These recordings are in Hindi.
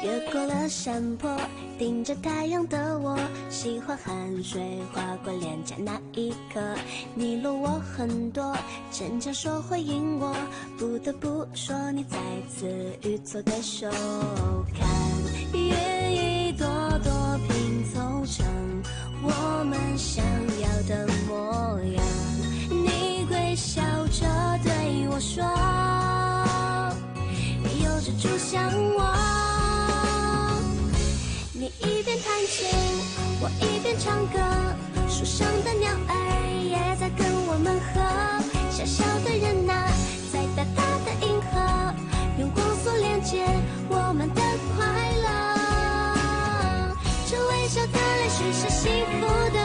越过了山坡，顶着太阳的我，喜欢汗水划过脸颊那一刻。你落我很多，逞强说回应我，不得不说你再次与错对手。看云一朵朵拼凑成我们想要的模样。你微笑着对我说，你有着主向我。你一边弹琴，我一边唱歌，树上的鸟儿也在跟我们和。小小的人啊，在大大的银河，用光速连接我们的快乐。这微笑的泪水是幸福的，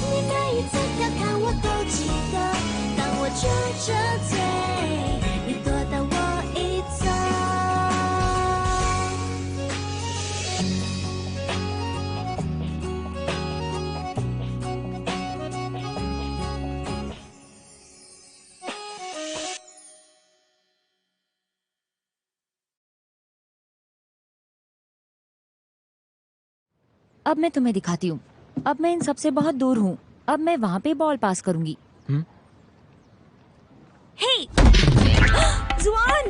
你每一次调侃我都记得。当我撅着嘴，你躲到我一侧。अब मैं तुम्हें दिखाती हूँ। अब मैं इन सबसे बहुत दूर हूँ। अब मैं वहाँ पे बॉल पास करूंगी। हे जुआन,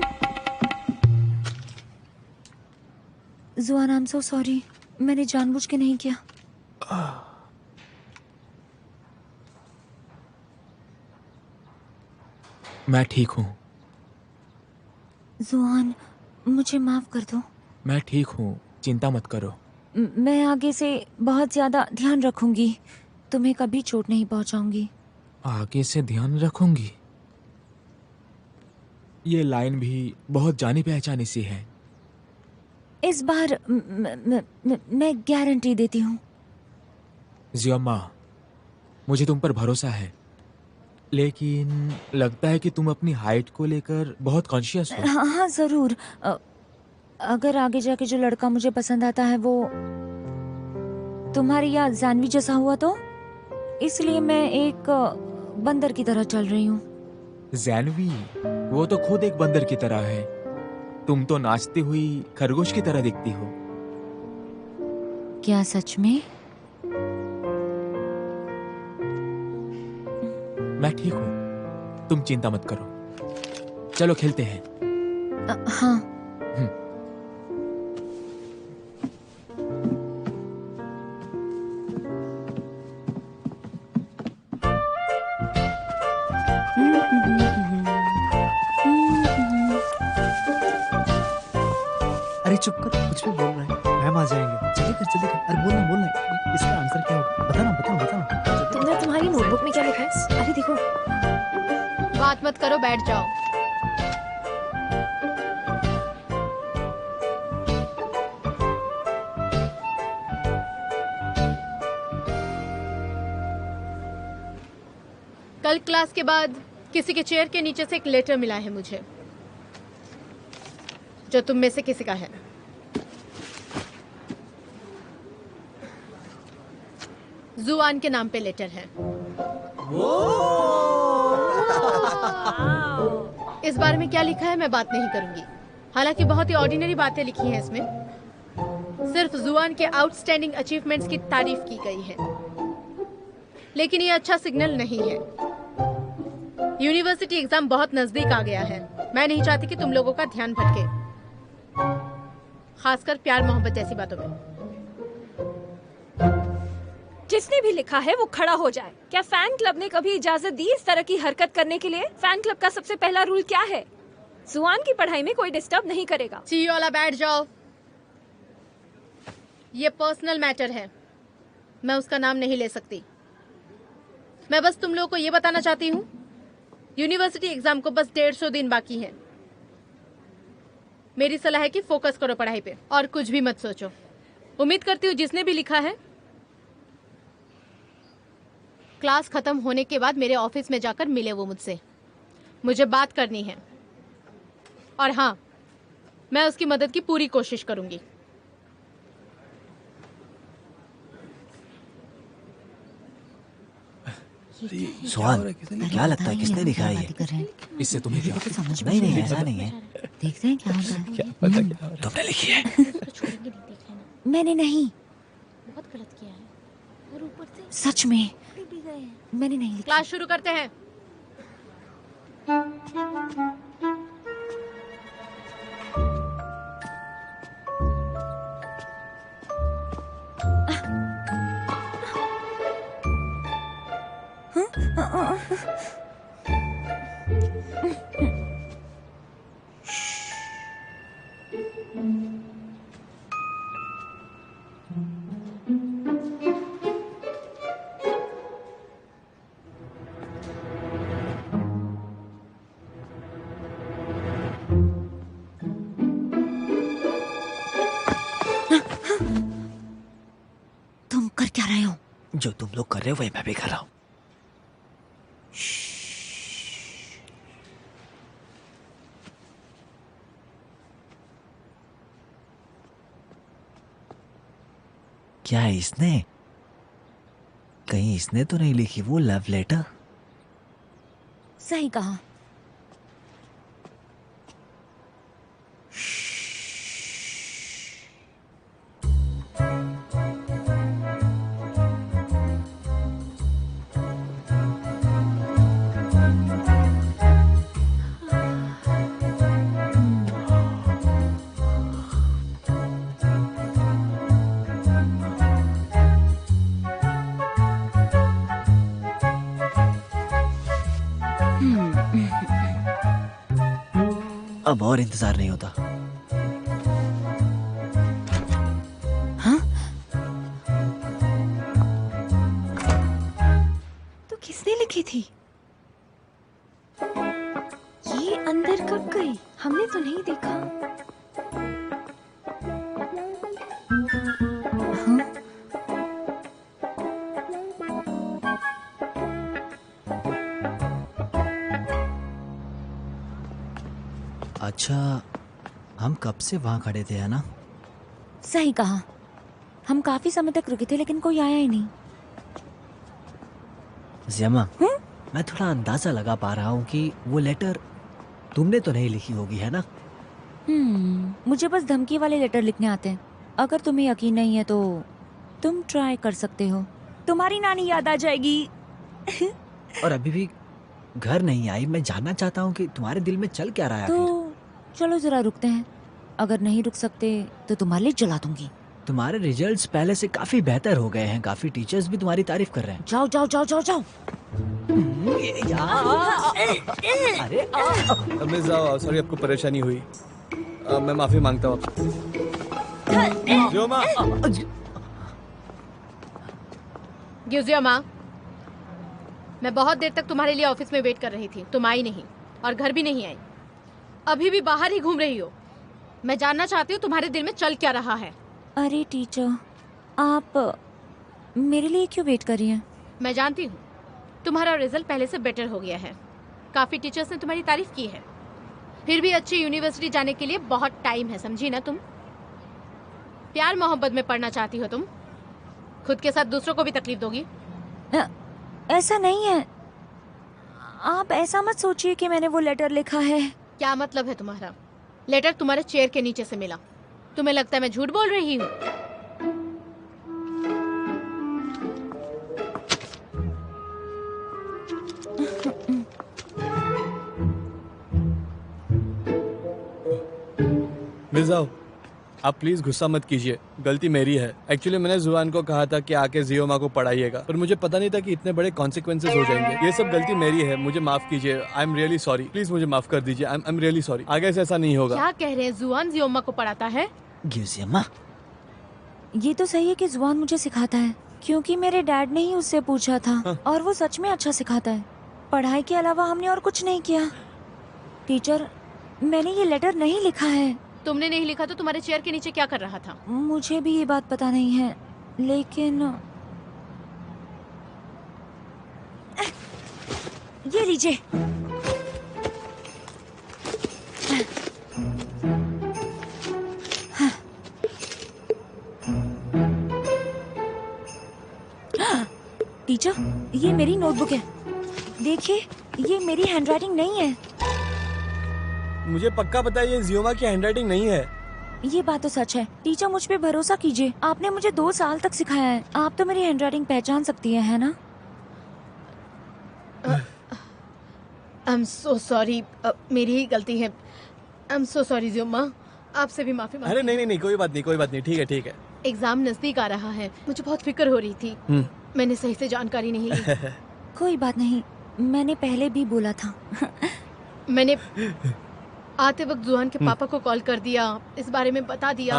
जुआन आई एम सो सॉरी, मैंने जानबूझ के नहीं किया। मैं ठीक हूँ। जुआन, मुझे माफ कर दो। मैं ठीक हूँ, चिंता मत करो। मैं आगे से बहुत ज्यादा ध्यान रखूंगी, तुम्हें कभी चोट नहीं पहुंचाऊंगी। आगे से ध्यान रखूंगी। ये लाइन भी बहुत जानी पहचानी सी है। इस बार मैं गारंटी देती हूँ। जियम्मा, मुझे तुम पर भरोसा है, लेकिन लगता है कि तुम अपनी हाइट को लेकर बहुत कॉन्शियस हो। हाँ हाँ जरूर। अगर आगे जाके जो लड़का मुझे पसंद आता है वो तुम्हारी या जानवी जैसा हुआ तो, इसलिए मैं एक बंदर की तरह चल रही हूँ। जानवी, वो तो खुद एक बंदर की तरह है। तुम तो नाचती हुई खरगोश की तरह दिखती हो। क्या सच में? मैं ठीक हूँ, तुम चिंता मत करो। चलो खेलते हैं। हाँ। अरे चुप कर, कुछ भी बोल रहा है। मैम आ जाएंगे। जल्दी कर जल्दी कर। अरे बोलना बोलना, इसका आंसर क्या होगा? बताना बताना बताना। तुमने तुम्हारी नोटबुक में क्या लिखा है? अरे देखो। बात मत करो, बैठ जाओ। कल क्लास के बाद किसी के चेयर के नीचे से एक लेटर मिला है मुझे, जो तुम में से किसी का है। जुआन के नाम पे लेटर है। इस बारे में क्या लिखा है मैं बात नहीं करूंगी, हालांकि बहुत ही ऑर्डिनरी बातें लिखी हैं इसमें। सिर्फ जुआन के आउटस्टैंडिंग अचीवमेंट्स की तारीफ की गई है, लेकिन ये अच्छा सिग्नल नहीं है। यूनिवर्सिटी एग्जाम बहुत नजदीक आ गया है। मैं नहीं चाहती कि तुम लोगों का ध्यान भटके, खासकर प्यार मोहब्बत जैसी बातों में। जिसने भी लिखा है वो खड़ा हो जाए। क्या फैन क्लब ने कभी इजाजत दी इस तरह की हरकत करने के लिए? फैन क्लब का सबसे पहला रूल क्या है? जुआन की पढ़ाई में कोई डिस्टर्ब नहीं करेगा। ची वाला बैठ जाओ, ये पर्सनल मैटर है, मैं उसका नाम नहीं ले सकती। मैं बस तुम लोगों को ये बताना चाहती हूँ, यूनिवर्सिटी एग्जाम को बस 150 दिन बाकी है। मेरी सलाह है कि फोकस करो पढ़ाई पे और कुछ भी मत सोचो। उम्मीद करती हूँ जिसने भी लिखा है क्लास खत्म होने के बाद मेरे ऑफिस में जाकर मिले वो मुझसे। मुझे बात करनी है, और हाँ, मैं उसकी मदद की पूरी कोशिश करूंगी। सुहान, क्या लगता है किसने लिखा है ये? इससे तुम्हें क्या? नहीं नहीं, ऐसा नहीं है। देखते हैं क्या होता है। क्या पता क्या हो रहा तुमने लिखी है? छोड़ेंगे नहीं, देख लेना। मैंने नहीं, बहुत गलत किया है। और ऊपर से सच में भी गए हैं। मैंने नहीं लिखा। क्लास शुरू करते हैं। तुम कर क्या रहे हो? जो तुम लोग कर रहे हो वही मैं भी कर रहा हूँ। क्या है इसने? कहीं इसने तो नहीं लिखी वो लव लेटर? सही कहा। अब और इंतजार नहीं होता। हाँ? तो किसने लिखी थी? ये अंदर कब गई? हमने तो नहीं देखा। हाँ? अच्छा, हम कब से वहां खड़े थे, है ना? सही कहा। हम काफी समय तक रुके थे लेकिन कोई आया ही नहीं। ज़ियमा, मैं थोड़ा अंदाजा लगा पा रहा हूँ कि वो लेटर तुमने तो नहीं लिखी होगी, है ना? मुझे बस धमकी वाले लेटर लिखने आते हैं। अगर तुम्हें यकीन नहीं है तो तुम ट्राई कर सकते हो। तुम्हारी नानी याद आ जाएगी। और अभी भी घर नहीं आई। मैं जानना चाहता हूँ कि तुम्हारे दिल में चल क्या रहा है आखिर? तो चलो जरा रुकते हैं। अगर नहीं रुक सकते तो तुम्हारे लिए जला दूंगी। तुम्हारे रिजल्ट्स पहले से काफी बेहतर हो गए हैं। काफी टीचर्स भी तुम्हारी तारीफ कर रहे हैं। जाओ जाओ जाओ जाओ जाओ। अरे मिस जाओ, सॉरी आपको परेशानी हुई। मैं माफी मांगता हूँ आपसे। जो माँ गियोजिया माँ, मैं बहुत देर तक तुम्हारे लिए ऑफिस में वेट कर रही थी। तुम आई नहीं और घर भी नहीं आई। अभी भी बाहर ही घूम रही हो। मैं जानना चाहती हूँ तुम्हारे दिल में चल क्या रहा है। अरे टीचर, आप मेरे लिए क्यों वेट कर रही हैं? मैं जानती हूँ तुम्हारा रिजल्ट पहले से बेटर हो गया है। काफी टीचर्स ने तुम्हारी तारीफ की है। फिर भी अच्छी यूनिवर्सिटी जाने के लिए बहुत टाइम है, समझी ना तुम? प्यार मोहब्बत में पढ़ना चाहती हो तुम। खुद के साथ दूसरों को भी तकलीफ दोगी। ऐसा नहीं है। आप ऐसा मत सोचिए कि मैंने वो लेटर लिखा है। क्या मतलब है तुम्हारा? लेटर तुम्हारे चेयर के नीचे से मिला। तुम्हें लगता है मैं झूठ बोल रही हूँ? मिस जाओ, आप प्लीज गुस्सा मत कीजिए। गलती मेरी है। एक्चुअली मैंने जुआन को कहा था कि आके जियोमा को पढ़ाइएगा, पर मुझे पता नहीं था कि इतने बड़े कॉन्सिक्वेंसेस हो जाएंगे। ये सब गलती मेरी है, मुझे माफ कीजिए। I am really sorry. Please मुझे माफ कर दीजिए। I am really sorry. आगे से ऐसा नहीं होगा। क्या कह रहे हैं? जुआन जियोमा को पढ़ाता है? गियोजिया, ये तो सही है कि जुआन मुझे सिखाता है, क्योंकि मेरे डैड ने ही उससे पूछा था। और वो सच में अच्छा सिखाता है। पढ़ाई के अलावा हमने और कुछ नहीं किया। टीचर, मैंने ये लेटर नहीं लिखा है। तुमने नहीं लिखा तो तुम्हारे चेयर के नीचे क्या कर रहा था? मुझे भी ये बात पता नहीं है, लेकिन ये लीजिए। टीचर, ये मेरी नोटबुक है। देखिए, ये मेरी हैंडराइटिंग नहीं है। मुझे पक्का पता है ये जियोमा की हैंडराइटिंग नहीं है। ये बात तो सच है। टीचर, मुझ पे भरोसा कीजिए। आपने मुझे 2 साल तक सिखाया है। आप तो मेरी हैंडराइटिंग पहचान सकती है ना? आई एम सो सॉरी, मेरी ही गलती है। आई एम सो सॉरी जियोमा, आपसे भी माफी मांगती अरे नहीं, कोई बात नहीं, ठीक है। एग्जाम नजदीक आ रहा है, मुझे बहुत फिक्र हो रही थी। मैंने सही से जानकारी नहीं ली। कोई बात नहीं, मैंने पहले भी बोला था। मैंने आते वक्त जुआन के पापा को कॉल कर दिया, इस बारे में बता दिया।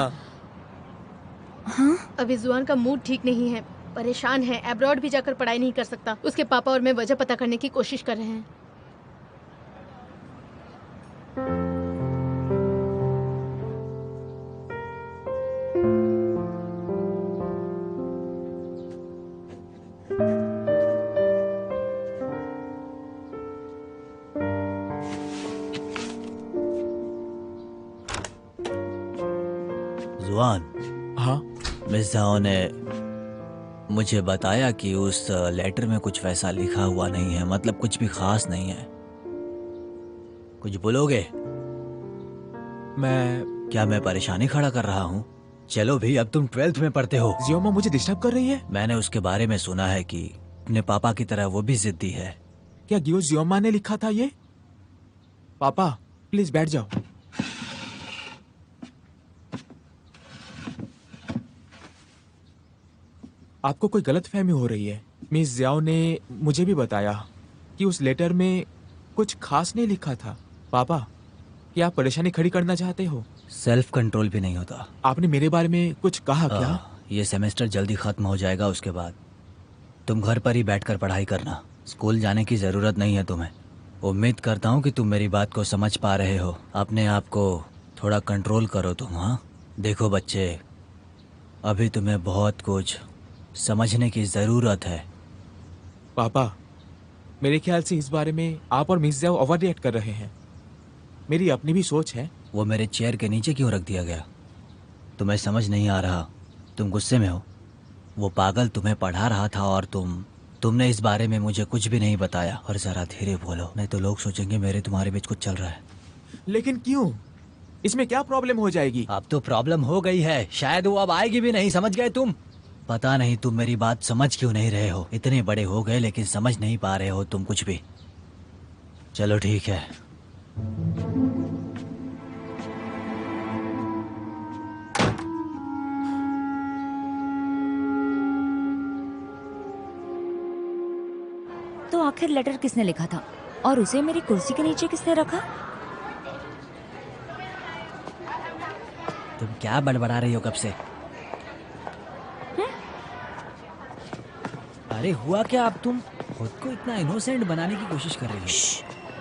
हाँ? अभी जुआन का मूड ठीक नहीं है, परेशान है, अब्रॉड भी जाकर पढ़ाई नहीं कर सकता। उसके पापा और मैं वजह पता करने की कोशिश कर रहे हैं। जुआन, हाँ? मिस झाओ ने मुझे बताया कि उस लेटर में कुछ वैसा लिखा हुआ नहीं है, मतलब कुछ भी खास नहीं है। कुछ बोलोगे? क्या मैं परेशानी खड़ा कर रहा हूँ? चलो भी, अब तुम 12th में पढ़ते हो। जियोमा मुझे डिस्टर्ब कर रही है। मैंने उसके बारे में सुना है कि अपने पापा की तरह वो भी जिद्दी है। क्या गियो जियोमा ने लिखा था ये? पापा प्लीज बैठ जाओ। आपको कोई गलतफहमी हो रही है। मिस जियाओ ने मुझे भी बताया कि उस लेटर में कुछ खास नहीं लिखा था। पापा, क्या आप परेशानी खड़ी करना चाहते हो? सेल्फ कंट्रोल भी नहीं होता। आपने मेरे बारे में कुछ कहा क्या? ये सेमेस्टर जल्दी खत्म हो जाएगा, उसके बाद तुम घर पर ही बैठकर पढ़ाई करना। स्कूल जाने की जरूरत नहीं है तुम्हें। उम्मीद करता हूँ कि तुम मेरी बात को समझ पा रहे हो। अपने आप को थोड़ा कंट्रोल करो तुम। हाँ देखो बच्चे, अभी तुम्हें बहुत कुछ समझने की जरूरत है। पापा, मेरे ख्याल से इस बारे में आप और मिस जियाओ ओवर रिएक्ट कर रहे हैं। मेरी अपनी भी सोच है। वो मेरे चेयर के नीचे क्यों रख दिया गया? तुम्हें समझ नहीं आ रहा? तुम गुस्से में हो? वो पागल तुम्हें पढ़ा रहा था और तुमने इस बारे में मुझे कुछ भी नहीं बताया। और जरा धीरे बोलो, नहीं तो लोग सोचेंगे मेरे तुम्हारे बीच कुछ चल रहा है। लेकिन क्यों? इसमें क्या प्रॉब्लम हो जाएगी? अब तो प्रॉब्लम हो गई है, शायद वो अब आएगी भी नहीं। समझ गए तुम? पता नहीं तुम मेरी बात समझ क्यों नहीं रहे हो। इतने बड़े हो गए लेकिन समझ नहीं पा रहे हो तुम कुछ भी। चलो ठीक है। तो आखिर लेटर किसने लिखा था और उसे मेरी कुर्सी के नीचे किसने रखा? तुम क्या बड़बड़ा रही हो कब से? अरे हुआ क्या? अब तुम खुद को इतना इनोसेंट बनाने की कोशिश कर रही हो।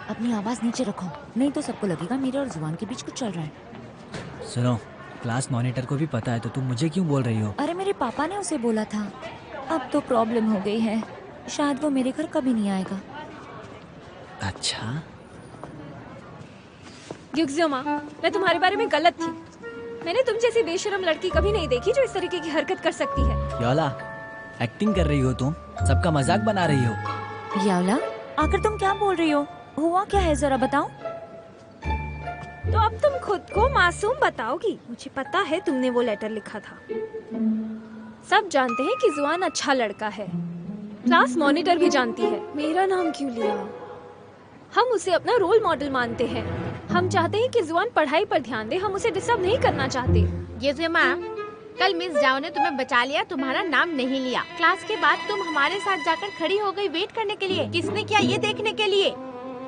अपनी आवाज नीचे रखो, नहीं तो सबको लगेगा मेरे और जुबान के बीच कुछ चल रहा है। सुनो, क्लास मॉनिटर को भी पता है, तो तुम मुझे क्यों बोल रही हो? अरे मेरे पापा ने उसे बोला था। अब तो प्रॉब्लम हो गई है, शायद वो मेरे घर कभी नहीं आएगा। अच्छा, युक्जियोमा, मैं तुम्हारे बारे में गलत थी। मैंने तुम जैसी बेशरम लड़की कभी नहीं देखी जो इस तरीके की हरकत कर सकती है। याला, एक्टिंग कर रही हो तुम, सबका मजाक बना रही हो। याला, आखिर तुम क्या बोल रही हो? हुआ क्या है, जरा बताओ। तो अब तुम खुद को मासूम बताओगी? मुझे पता है तुमने वो लेटर लिखा था। सब जानते हैं कि जुआन अच्छा लड़का है, क्लास मॉनिटर भी जानती है। मेरा नाम क्यों लिया? हम उसे अपना रोल मॉडल मानते हैं। हम चाहते हैं कि जुआन पढ़ाई पर ध्यान दे, हम उसे डिस्टर्ब नहीं करना चाहते। ये जियोमा, कल मिस जाओ ने तुम्हें बचा लिया, तुम्हारा नाम नहीं लिया। क्लास के बाद तुम हमारे साथ जाकर खड़ी हो गई वेट करने के लिए। किसने किया ये देखने के लिए।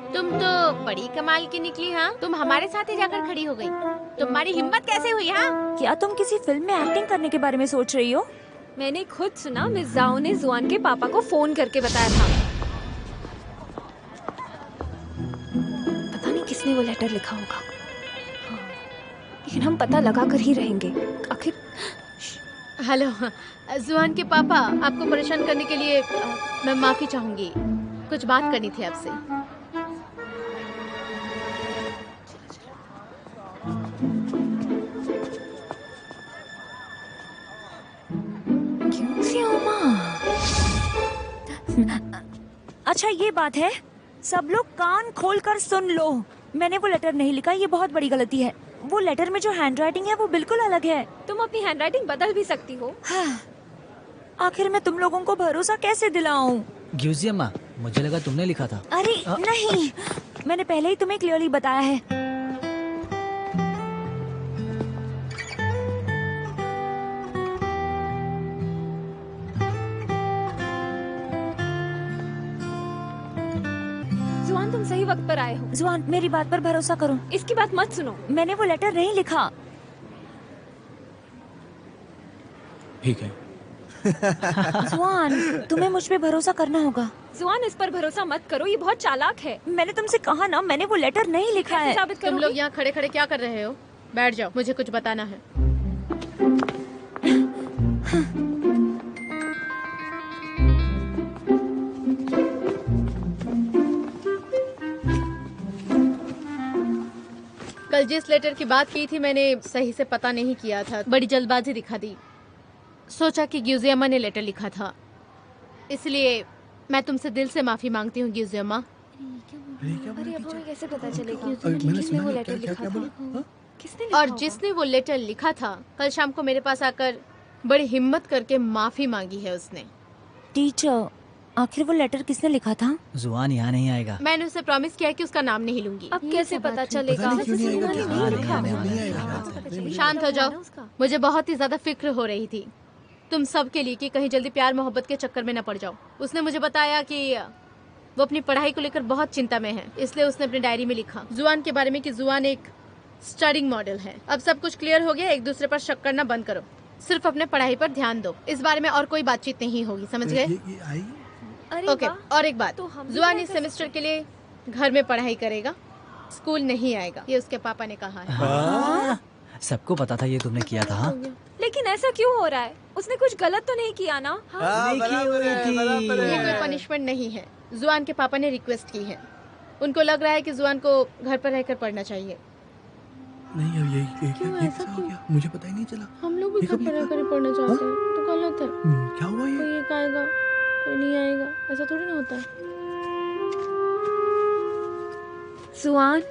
तुम तो बड़ी कमाल की निकली। हाँ, तुम हमारे साथ ही जाकर खड़ी हो गई। तुम्हारी हिम्मत कैसे हुई? हाँ, क्या तुम किसी फिल्म में एक्टिंग करने के बारे में सोच रही हो? मैंने खुद सुना, मिस जाओ ने जुआन के पापा को फोन करके बताया था। पता नहीं किसने वो लेटर लिखा होगा, लेकिन हम पता लगा कर ही रहेंगे। आखिर हेलो जुआन के पापा, आपको परेशान करने के लिए मैं माफी चाहूंगी। कुछ बात करनी थी आपसे। अच्छा ये बात है, सब लोग कान खोलकर सुन लो। मैंने वो लेटर नहीं लिखा, ये बहुत बड़ी गलती है। वो लेटर में जो हैंडराइटिंग है वो बिल्कुल अलग है। तुम अपनी हैंडराइटिंग बदल भी सकती हो। हाँ, आखिर मैं तुम लोगों को भरोसा कैसे दिलाऊं? ग्यूजी अम्मा, मुझे लगा तुमने लिखा था। अरे नहीं, मैंने पहले ही तुम्हें क्लियरली बताया है। जुआन, तुम सही वक्त पर आए हो। जुआन, मेरी बात पर भरोसा करो। इसकी बात मत सुनो। मैंने वो लेटर नहीं लिखा। ठीक है। जुआन, तुम्हें मुझ पे भरोसा करना होगा। जुआन, इस पर भरोसा मत करो, ये बहुत चालाक है। मैंने तुमसे कहा ना, मैंने वो लेटर नहीं लिखा कैसे है। साबित तुम करोगी? लोग यहाँ खड़े खड़े क्या कर रहे हो? बैठ जाओ, मुझे कुछ बताना है। कल जिस लेटर की बात की थी मैंने सही से पता नहीं किया था, बड़ी जल्दबाजी दिखा दी। सोचा कि ग्यूजी अम्मा ने लेटर लिखा था, इसलिए मैं तुमसे दिल से माफी मांगती हूँ ग्यूजी अम्मा। अरे अब हमें कैसे पता चलेगा मैंने किसने सुना वो नहीं, लेटर क्या- लिखा क्या था? बोला? किसने लिखा और होगा? जिसने वो लेटर लिखा था कल शाम को मेरे पास आकर बड़ी हिम्मत करके माफी मांगी है उसने। टीचर, आखिर वो लेटर किसने लिखा था? जुआन यहाँ नहीं आएगा। मैंने उसे प्रॉमिस किया है कि उसका नाम नहीं लूंगी। अब कैसे पता चलेगा? पता नहीं क्यों नहीं आएगा, उसने क्या लिखा नहीं होगा। आएगा, कैसे नहीं पता आएगा। चलेगा? शांत हो जाओ। ना उसका। मुझे बहुत ही ज्यादा फिक्र हो रही थी तुम सब के लिए कि कहीं जल्दी प्यार मोहब्बत के चक्कर में न पड़ जाओ। उसने मुझे बताया कि वो अपनी पढ़ाई को लेकर बहुत चिंता में है, इसलिए उसने अपनी डायरी में लिखा जुआन के बारे में कि जुआन एक स्टडिंग मॉडल है। अब सब कुछ क्लियर हो गया, एक दूसरे पर शक करना बंद करो, सिर्फ अपने पढ़ाई पर ध्यान दो। इस बारे में और कोई बातचीत नहीं होगी, समझ गए? ये आई अरे ओके, वाह, और एक बात, तो हम भी जुआन क्या इस कर सेमेस्टर के लिए घर में पढ़ाई करेगा, स्कूल नहीं आएगा, ये उसके पापा ने कहा है। हाँ? सबको पता था ये तुमने किया था। हाँ? लेकिन ऐसा क्यों हो रहा है? उसने कुछ गलत तो नहीं किया ना? हाँ? ये कोई पनिशमेंट नहीं है, जुआन के पापा ने रिक्वेस्ट की है। उनको लग रहा है कि जुआन को घर पर रहकर पढ़ना चाहिए। नहीं, अब ये कैसा हो गया? मुझे पता ही नहीं चला। हम लोग भी ये घर कब पर लिखा? रहकर पढ़ना चाहते हैं, तो गलत है। क्या हुआ ये? कोई एक आएगा, कोई नहीं आएगा, ऐसा थोड़ी ना होता है। जुआन,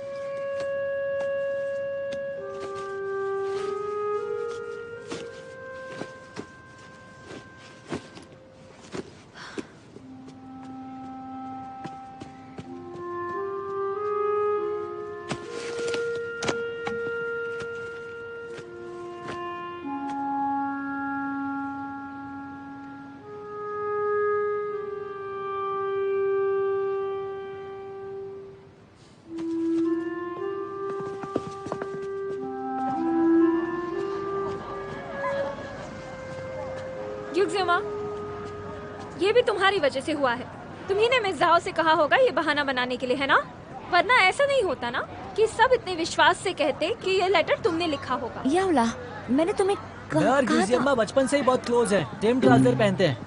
युक्जिमा, ये भी तुम्हारी वजह से हुआ है। तुम्ही ने मिस जाओ से कहा होगा ये बहाना बनाने के लिए, है ना? वरना ऐसा नहीं होता ना कि सब इतने विश्वास से कहते कि ये लेटर तुमने लिखा होगा। यावला, मैंने तुम्हें मैं और कहा ग्यूजी था। अम्मा बचपन से ही बहुत क्लोज हैं। सेम ट्राउजर पहनते हैं।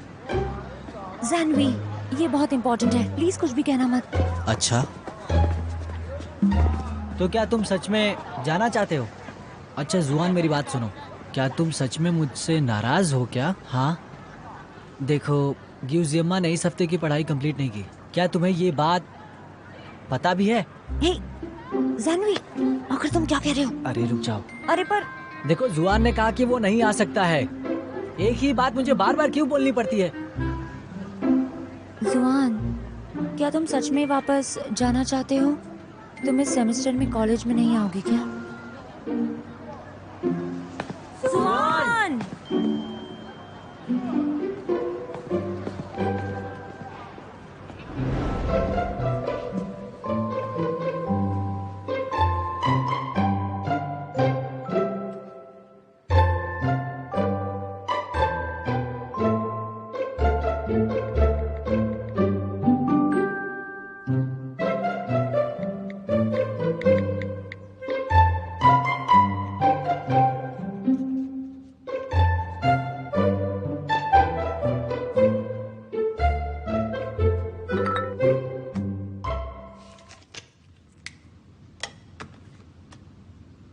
जानवी, ये बहुत इम्पोर्टेंट है, प्लीज कुछ भी कहना मत। अच्छा, तो क्या तुम सच में जाना चाहते हो? अच्छा जुआन, मेरी बात सुनो, क्या तुम सच में मुझसे नाराज हो क्या? हाँ, देखो ग्यूजी अम्मा ने इस हफ्ते की पढ़ाई कंप्लीट नहीं की। क्या तुम्हें ये बात पता भी है? हे, जानवी, आखिर तुम क्या कह रहे हो? अरे रुक जाओ। अरे पर देखो जुआन ने कहा कि वो नहीं आ सकता है। एक ही बात मुझे बार बार क्यों बोलनी पड़ती है? जुआन, क्या तुम सच में वापस जाना चाहते हो? तुम इस सेमेस्टर में कॉलेज में नहीं आओगे क्या? जुआन!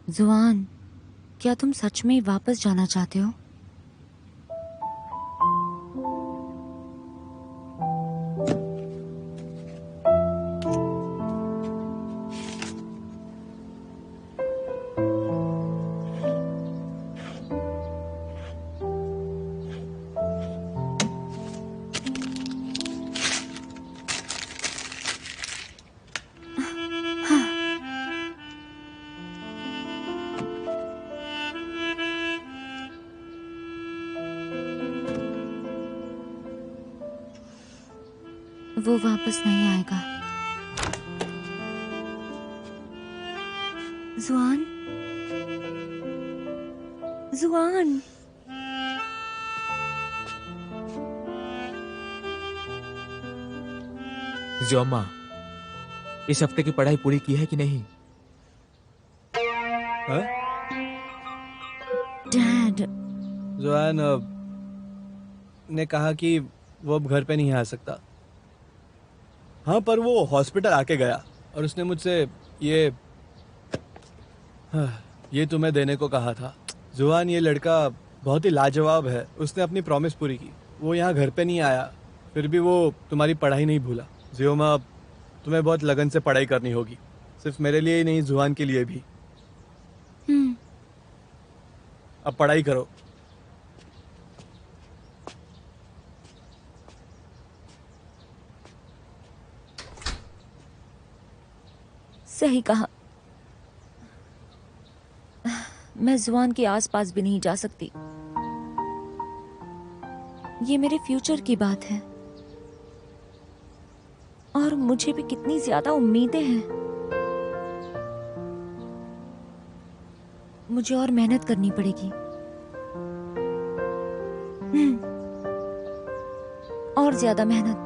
जुआन, क्या तुम सच में वापस जाना चाहते हो? वो वापस नहीं आएगा। जुआन, जुआन। जियोमा, इस हफ्ते की पढ़ाई पूरी की है कि नहीं? हाँ? डैड, जुआन ने कहा कि वो अब घर पे नहीं आ सकता। हाँ, पर वो हॉस्पिटल आके गया और उसने मुझसे ये तुम्हें देने को कहा था। जुआन, ये लड़का बहुत ही लाजवाब है। उसने अपनी प्रॉमिस पूरी की। वो यहाँ घर पे नहीं आया, फिर भी वो तुम्हारी पढ़ाई नहीं भूला। जियोमा, तुम्हें बहुत लगन से पढ़ाई करनी होगी, सिर्फ मेरे लिए ही नहीं, जुआन के लिए भी। अब पढ़ाई करो। सही कहा। मैं जुआन के आसपास भी नहीं जा सकती। ये मेरे फ्यूचर की बात है और मुझे भी कितनी ज्यादा उम्मीदें हैं। मुझे और मेहनत करनी पड़ेगी। और ज्यादा मेहनत।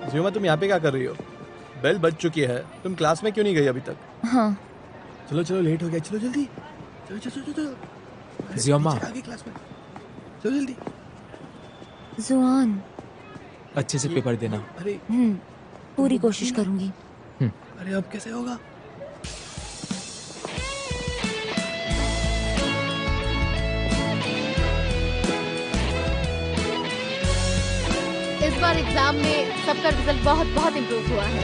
जियोमा, तुम यहाँ पे क्या कर रही हो? बेल बज चुकी है, तुम क्लास में क्यों नहीं गई अभी तक? हाँ। चलो चलो, लेट हो गया, चलो जल्दी। चलो चलो चलो चलो। जियोमा, आगे क्लास में, चलो जल्दी। जुआन, अच्छे से पेपर देना। अरे पूरी कोशिश करूंगी। अरे अब कैसे होगा? इस बार एग्जाम में सबका रिजल्ट बहुत बहुत इम्प्रूव हुआ है।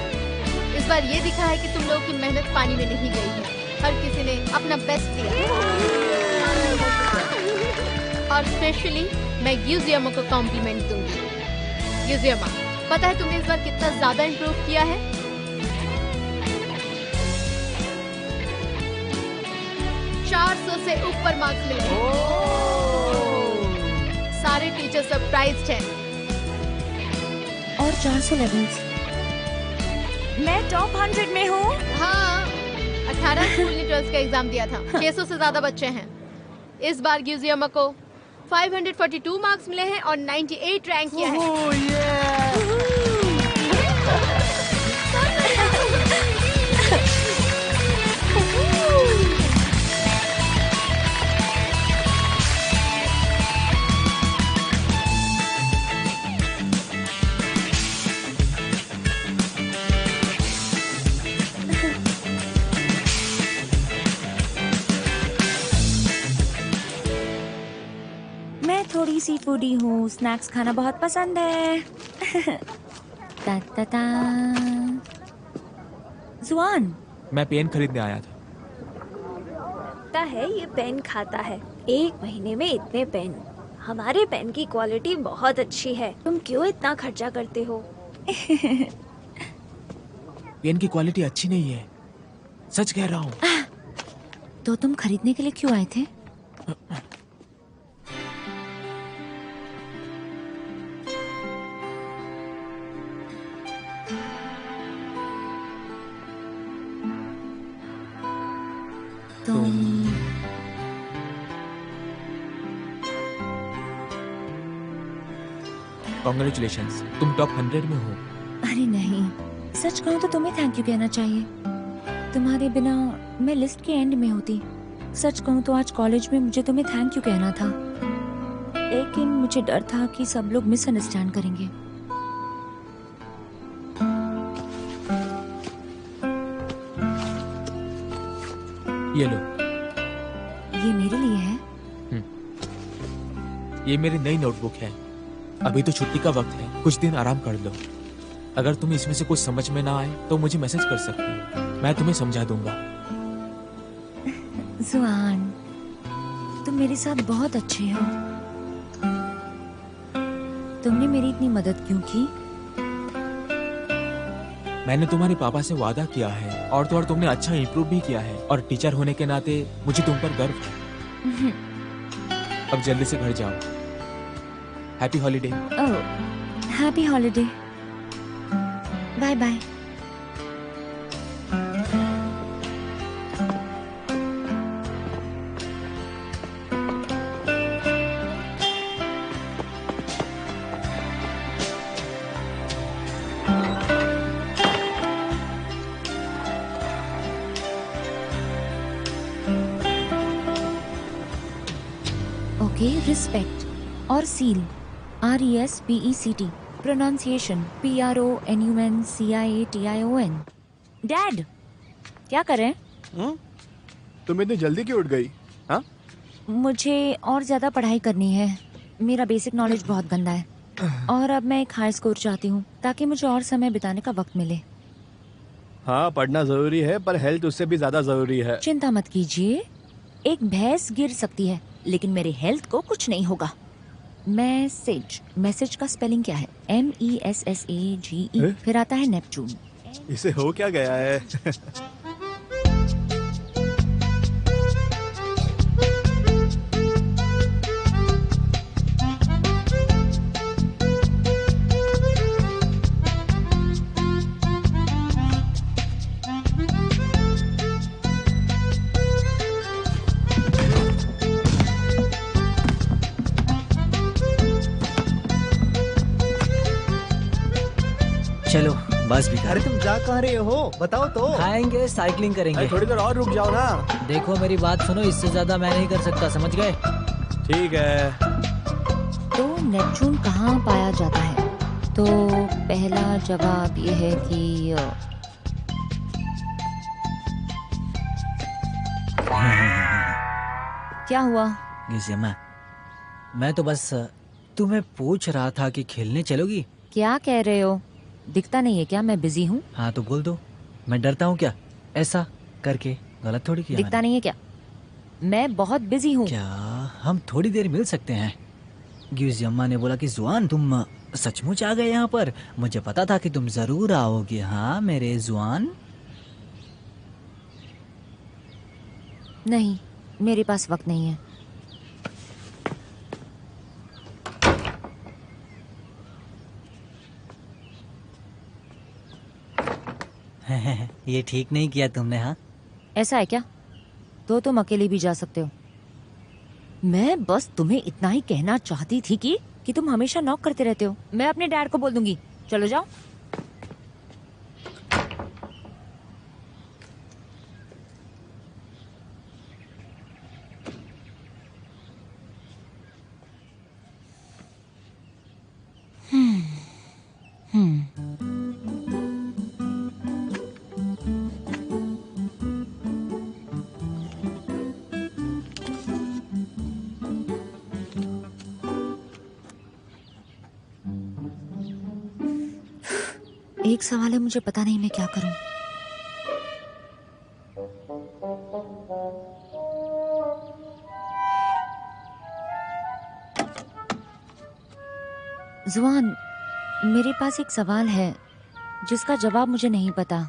इस बार ये दिखा है कि तुम लोगों की मेहनत पानी में नहीं गई है। हर किसी ने अपना बेस्ट दिया और स्पेशली मैं यूजियमा को कॉम्प्लीमेंट दूंगी। यूजियमा, पता है तुमने इस बार कितना ज्यादा इम्प्रूव किया है? से ऊपर मार्क्स मिले हैं। सारे टीचर सरप्राइज्ड हैं। और 400 लेवल्स। मैं टॉप 100 में हूँ। हाँ, 18 स्कूल ने 12th का एग्जाम दिया था। 600 से ज्यादा बच्चे हैं। इस बार यूजियमा को 542 मार्क्स मिले हैं और 98 रैंक किया है। मैं थोड़ी सी फूडी हूँ, स्नैक्स खाना बहुत पसंद है। ता ता ता। जुआन, मैं पेन खरीदने आया था। लगता है ये पेन खाता है। 1 महीने में इतने पेन। हमारे पेन की क्वालिटी बहुत अच्छी है। तुम क्यों इतना खर्चा करते हो? पेन की क्वालिटी अच्छी नहीं है, सच कह रहा हूँ। तो तुम खरीदने के लिए क्यों आए थे? कॉन्ग्रेचुलेशंस, तुम टॉप 100 में हो। अरे नहीं, सच कहूँ तो तुम्हें थैंक यू कहना चाहिए। तुम्हारे बिना मैं लिस्ट के एंड में होती। सच कहूँ तो आज कॉलेज में मुझे तुम्हें थैंक यू कहना था, लेकिन मुझे डर था कि सब लोग मिसअंडरस्टैंड करेंगे। ये लो। ये मेरे लिए है? ये मेरी नई नोटबुक है। अभी तो छुट्टी का वक्त है, कुछ दिन आराम कर लो। अगर तुम्हें इसमें से कुछ समझ में ना आए तो मुझे मैसेज कर सकती हो, मैं तुम्हें समझा दूंगा। जुआन, तुम मेरे साथ बहुत अच्छे हो। तुमने मेरी इतनी मदद क्यों की? मैंने तुम्हारे पापा से वादा किया है और तो और तुमने अच्छा इम्प्रूव भी किया है, और टीचर होने के नाते मुझे तुम पर गर्व है। अब जल्दी से घर जाओ। Happy holiday. Oh, happy holiday. Bye bye. Okay, respect और सील, RESPECT, प्रोनाउंसिएशन PRONUNCIATION। डैड, क्या कर रहे हैं? तुम इतनी जल्दी क्यों उठ गई? हाँ, मुझे और ज्यादा पढ़ाई करनी है। मेरा बेसिक नॉलेज बहुत गंदा है और अब मैं एक हाई स्कोर चाहती हूँ ताकि मुझे और समय बिताने का वक्त मिले। हाँ, पढ़ना जरूरी है पर हेल्थ उससे भी ज्यादा जरूरी है। चिंता मत कीजिए, एक भैंस गिर सकती है लेकिन मेरे हेल्थ को कुछ नहीं होगा। मैसेज का स्पेलिंग क्या है? MESSAGE। फिर आता है नेपच्यून। इसे हो क्या गया है? चलो बस भी अरे तुम जा कहाँ रहे हो, बताओ तो। खाएंगे, साइकिलिंग करेंगे। अरे थोड़ी देर और रुक जाओ ना। देखो मेरी बात सुनो, इससे ज्यादा मैं नहीं कर सकता, समझ गए? ठीक है। तो नेपच्यून कहाँ पाया जाता है? तो पहला जवाब ये है कि क्या हुआ? गिजियम्मा, मैं तो बस तुम्हें पूछ रहा था कि खेलने चलोगी? क्या कह रहे हो? दिखता नहीं है क्या मैं बिजी हूँ? हाँ तो बोल दो, मैं डरता हूँ क्या? ऐसा करके गलत थोड़ी किया दिखता मैंने। नहीं है क्या मैं बहुत बिजी हूँ? क्या हम थोड़ी देर मिल सकते हैं? गिजियम्मा ने बोला कि जुआन तुम सचमुच आ गए यहाँ पर, मुझे पता था कि तुम जरूर आओगे। हाँ मेरे जुआन। नहीं, मेरे पास वक्त नहीं है। ये ठीक नहीं किया तुमने। हाँ ऐसा है क्या? तो तुम अकेले भी जा सकते हो। मैं बस तुम्हें इतना ही कहना चाहती थी कि तुम हमेशा नॉक करते रहते हो। मैं अपने डैड को बोल दूंगी। चलो जाओ। एक सवाल है, मुझे पता नहीं मैं क्या करूं। जुआन, मेरे पास एक सवाल है जिसका जवाब मुझे नहीं पता।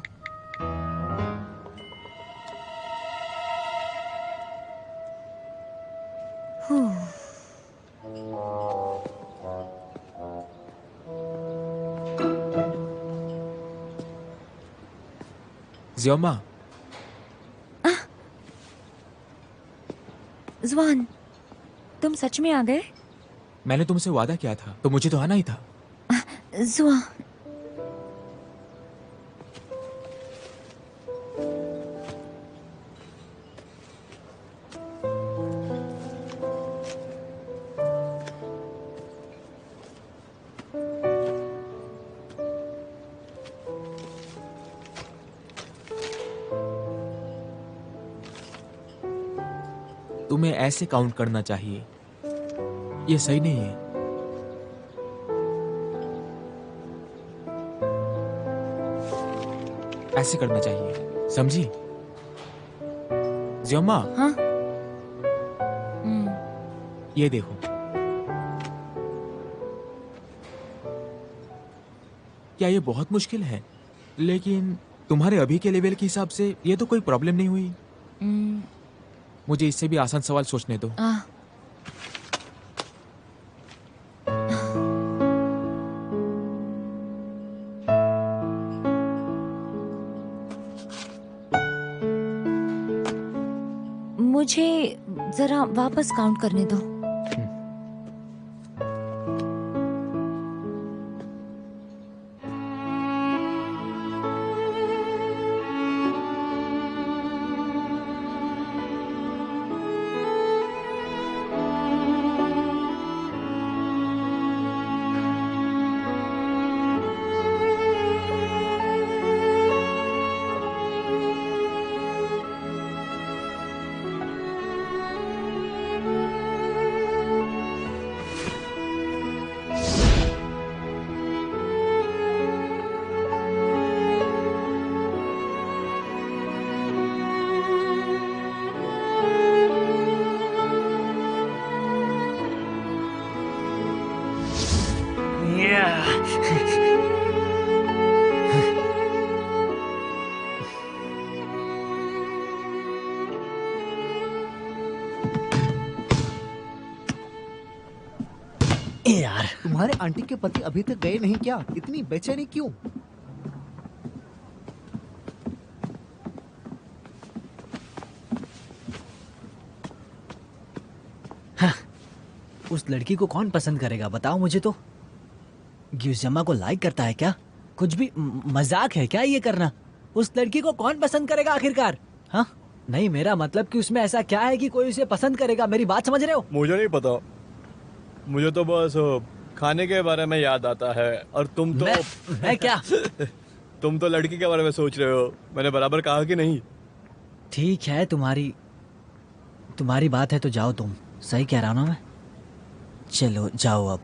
जियोमा, जुआन, तुम सच में आ गए? मैंने तुमसे वादा किया था तो मुझे तो आना ही था। जुआन, तुम्हें ऐसे काउंट करना चाहिए। ये सही नहीं है। ऐसे करना चाहिए, समझी? जियोमा, हाँ। ये देखो। क्या ये बहुत मुश्किल है? लेकिन तुम्हारे अभी के लेवल के हिसाब से ये तो कोई प्रॉब्लम नहीं हुई। मुझे इससे भी आसान सवाल सोचने दो। मुझे जरा वापस काउंट करने दो। यार, तुम्हारे आंटी के पति अभी तक गए नहीं क्या? इतनी बेचैनी क्यों? उस लड़की को कौन पसंद करेगा बताओ मुझे तो। ग्यूजम्मा को लाइक करता है क्या? कुछ भी मजाक है क्या ये करना? उस लड़की को कौन पसंद करेगा आखिरकार? हाँ, नहीं, मेरा मतलब कि उसमें ऐसा क्या है कि कोई उसे पसंद करेगा? मेरी बात समझ रहे हो? मुझे नहीं पता, मुझे तो बस खाने के बारे में याद आता है। और तुम तो मैं क्या? तुम तो लड़की के बारे में सोच रहे हो। मैंने बराबर कहा कि नहीं? ठीक है, तुम्हारी बात है तो जाओ तुम। सही कह रहा हूं ना मैं? चलो जाओ अब।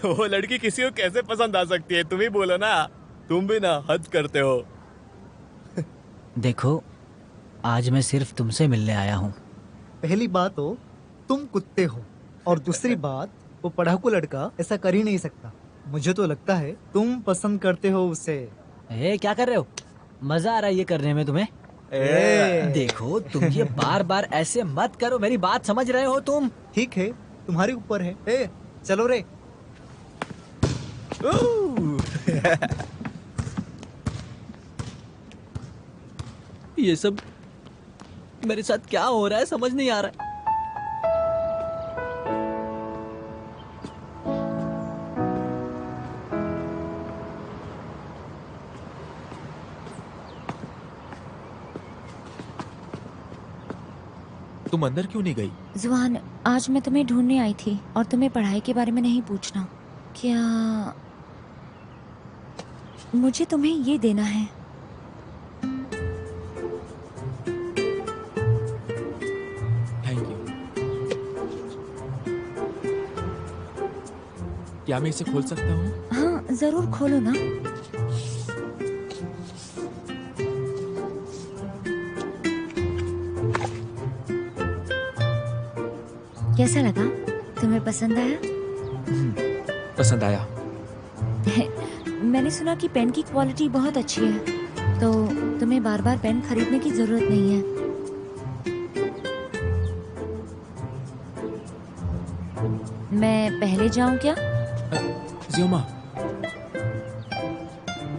वो लड़की किसी को कैसे पसंद आ सकती है? तुम ही बोलो ना। तुम भी ना हद करते हो। देखो, आज मैं सिर्फ तुमसे मिलने आया हूँ। पहली बात तो तुम कुत्ते हो, और दूसरी बात वो पढ़ाकू लड़का ऐसा कर ही नहीं सकता। मुझे तो लगता है तुम पसंद करते हो उसे। क्या कर रहे हो? मजा आ रहा है ये करने में तुम्हें? देखो, तुम ये बार बार ऐसे मत करो। मेरी बात समझ रहे हो तुम? ठीक है, तुम्हारे ऊपर है। चलो रे। ये सब मेरे साथ क्या हो रहा है समझ नहीं आ रहा है। तुम अंदर क्यों नहीं गई? जुआन, आज मैं तुम्हें ढूंढने आई थी और तुम्हें पढ़ाई के बारे में नहीं पूछना। क्या मुझे तुम्हें ये देना है? Thank you. क्या मैं इसे खोल सकता हूँ? हाँ, जरूर खोलो ना। कैसा लगा? तुम्हें पसंद आया? पसंद आया। मैंने सुना कि पेन की क्वालिटी बहुत अच्छी है, तो तुम्हें बार बार पेन खरीदने की जरूरत नहीं है। मैं पहले जाऊं क्या? जियोमा,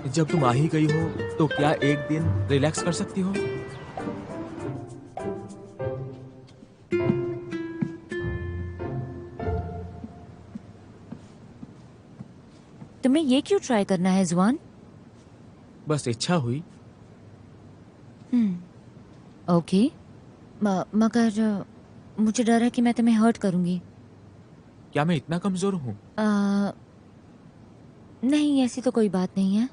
जब तुम आ ही गई हो तो क्या एक दिन रिलैक्स कर सकती हो? तुम्हें ये क्यों ट्राई करना है जुआन? बस इच्छा हुई। ओके, मगर मुझे डर है कि मैं तुम्हें हर्ट करूंगी। क्या मैं इतना कमजोर हूँ? नहीं, ऐसी तो कोई बात नहीं है।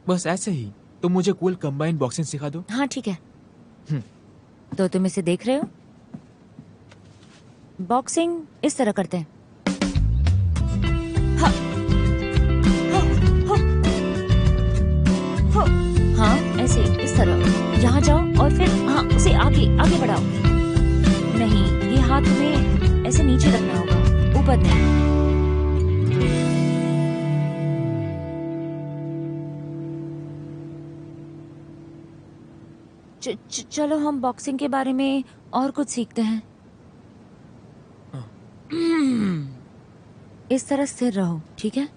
बस ऐसे ही तुम मुझे कूल कंबाइन बॉक्सिंग सिखा दो। हाँ ठीक है। तो तुम इसे देख रहे हो? बॉक्सिंग इस तरह करते हैं। हाँ, हाँ ऐसे इस तरह यहाँ जाओ और फिर हाँ उसे आगे आगे बढ़ाओ। नहीं, ये हाथ तुम्हें ऐसे नीचे रखना होगा, ऊपर नहीं। चलो हम बॉक्सिंग के बारे में और कुछ सीखते हैं। इस तरह स्थिर रहो, ठीक है?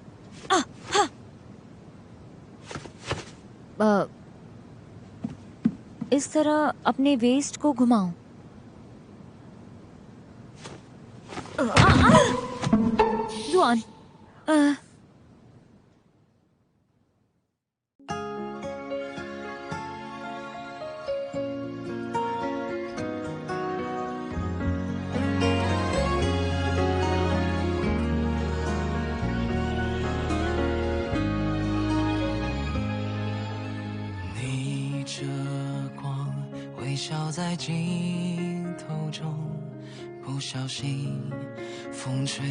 इस तरह अपने वेस्ट को घुमाओ। जुआन,在镜头中，不小心风吹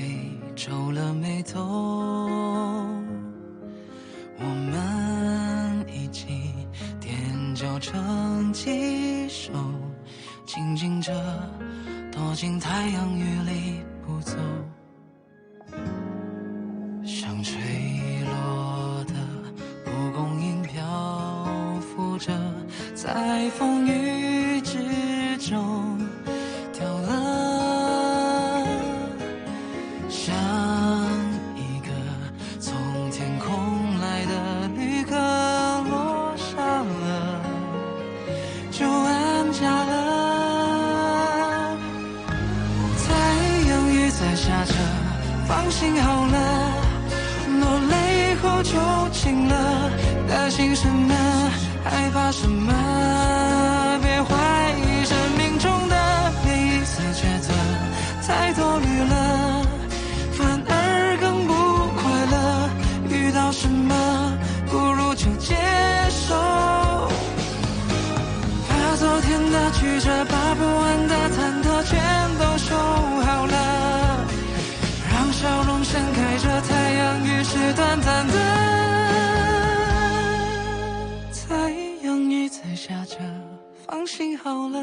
皱了眉头。我们一起踮脚成几首，静静着躲进太阳雨里不走。像吹落的蒲公英漂浮着，在风雨之中掉了，像一个从天空来的旅客落下了，就安家了。太阳雨在下着，放心好了，落泪后就晴了，担心什么？害怕什么？别怀疑生命中的每一次抉择，太多虑了，反而更不快乐。遇到什么，不如就接受。把昨天的曲折，把不完的忐忑，全都收好了，让笑容盛开着。太阳雨是短暂的。在下着，放心好了，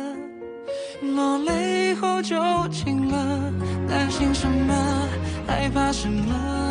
落泪后就晴了，担心什么？害怕什么？